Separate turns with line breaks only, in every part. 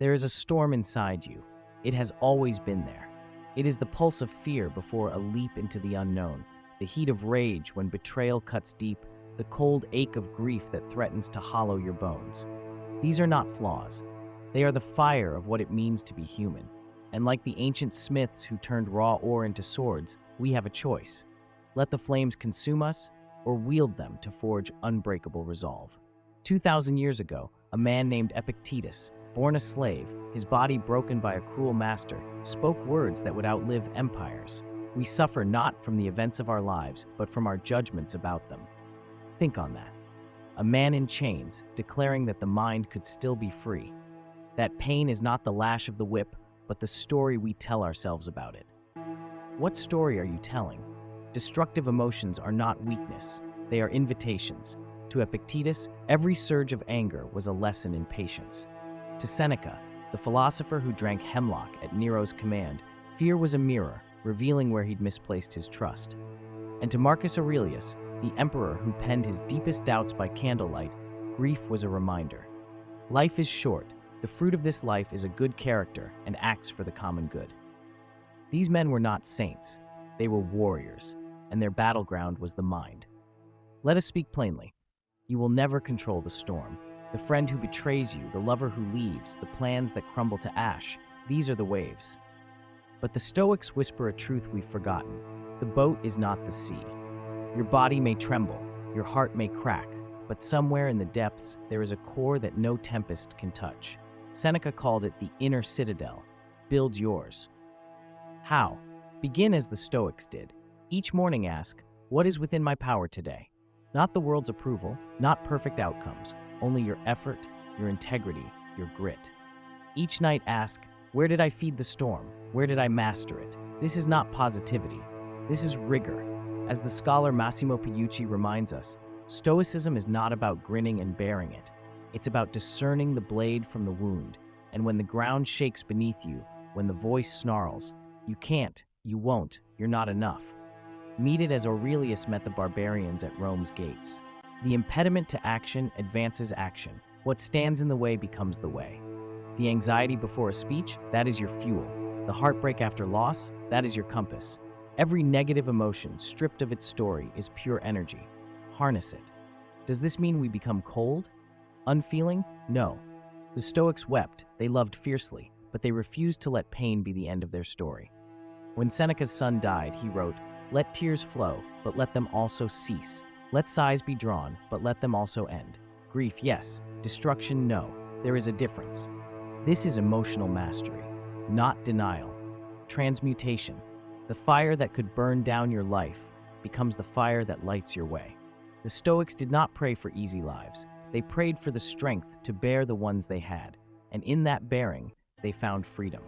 There is a storm inside you. It has always been there. It is the pulse of fear before a leap into the unknown, the heat of rage when betrayal cuts deep, the cold ache of grief that threatens to hollow your bones. These are not flaws. They are the fire of what it means to be human. And like the ancient smiths who turned raw ore into swords, we have a choice. Let the flames consume us, or wield them to forge unbreakable resolve. 2,000 years ago, a man named Epictetus, born a slave, his body broken by a cruel master, spoke words that would outlive empires. We suffer not from the events of our lives, but from our judgments about them. Think on that. A man in chains, declaring that the mind could still be free. That pain is not the lash of the whip, but the story we tell ourselves about it. What story are you telling? Destructive emotions are not weakness. They are invitations. To Epictetus, every surge of anger was a lesson in patience. To Seneca, the philosopher who drank hemlock at Nero's command, fear was a mirror, revealing where he'd misplaced his trust. And to Marcus Aurelius, the emperor who penned his deepest doubts by candlelight, grief was a reminder. Life is short. The fruit of this life is a good character and acts for the common good. These men were not saints. They were warriors, and their battleground was the mind. Let us speak plainly. You will never control the storm. The friend who betrays you, the lover who leaves, the plans that crumble to ash, these are the waves. But the Stoics whisper a truth we've forgotten. The boat is not the sea. Your body may tremble, your heart may crack, but somewhere in the depths there is a core that no tempest can touch. Seneca called it the inner citadel. Build yours. How? Begin as the Stoics did. Each morning ask, what is within my power today? Not the world's approval, not perfect outcomes, only your effort, your integrity, your grit. Each night ask, where did I feed the storm? Where did I master it? This is not positivity. This is rigor. As the scholar Massimo Piucci reminds us, Stoicism is not about grinning and bearing it. It's about discerning the blade from the wound, and when the ground shakes beneath you, when the voice snarls, you can't, you won't, you're not enough. Meet it as Aurelius met the barbarians at Rome's gates. The impediment to action advances action. What stands in the way becomes the way. The anxiety before a speech, that is your fuel. The heartbreak after loss, that is your compass. Every negative emotion, stripped of its story, is pure energy. Harness it. Does this mean we become cold? Unfeeling? No. The Stoics wept, they loved fiercely, but they refused to let pain be the end of their story. When Seneca's son died, he wrote, let tears flow, but let them also cease. Let sighs be drawn, but let them also end. Grief, yes. Destruction, no. There is a difference. This is emotional mastery, not denial. Transmutation. The fire that could burn down your life becomes the fire that lights your way. The Stoics did not pray for easy lives. They prayed for the strength to bear the ones they had, and in that bearing, they found freedom.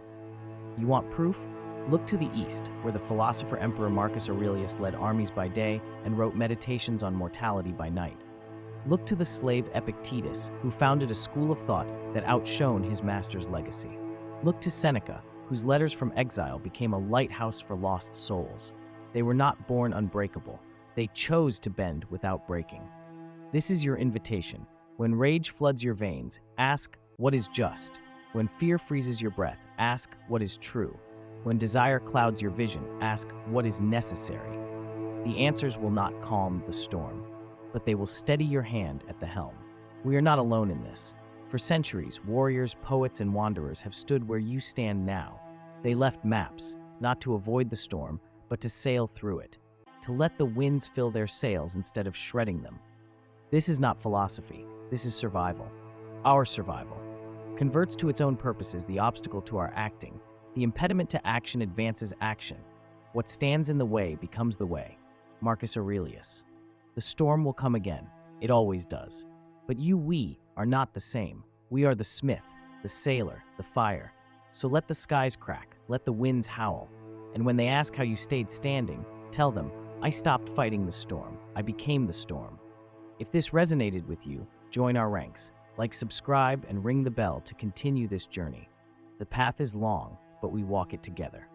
You want proof? Look to the east, where the philosopher Emperor Marcus Aurelius led armies by day and wrote meditations on mortality by night. Look to the slave Epictetus, who founded a school of thought that outshone his master's legacy. Look to Seneca, whose letters from exile became a lighthouse for lost souls. They were not born unbreakable. They chose to bend without breaking. This is your invitation. When rage floods your veins, ask, what is just? When fear freezes your breath, ask, what is true? When desire clouds your vision, ask, what is necessary? The answers will not calm the storm, but they will steady your hand at the helm. We are not alone in this. For centuries, warriors, poets, and wanderers have stood where you stand now. They left maps, not to avoid the storm, but to sail through it, to let the winds fill their sails instead of shredding them. This is not philosophy. This is survival. Our survival. Converts to its own purposes the obstacle to our acting. The impediment to action advances action. What stands in the way becomes the way. Marcus Aurelius. The storm will come again. It always does. But we are not the same. We are the smith, the sailor, the fire. So let the skies crack, let the winds howl. And when they ask how you stayed standing, tell them, I stopped fighting the storm. I became the storm. If this resonated with you, join our ranks. Like, subscribe, and ring the bell to continue this journey. The path is long, but we walk it together.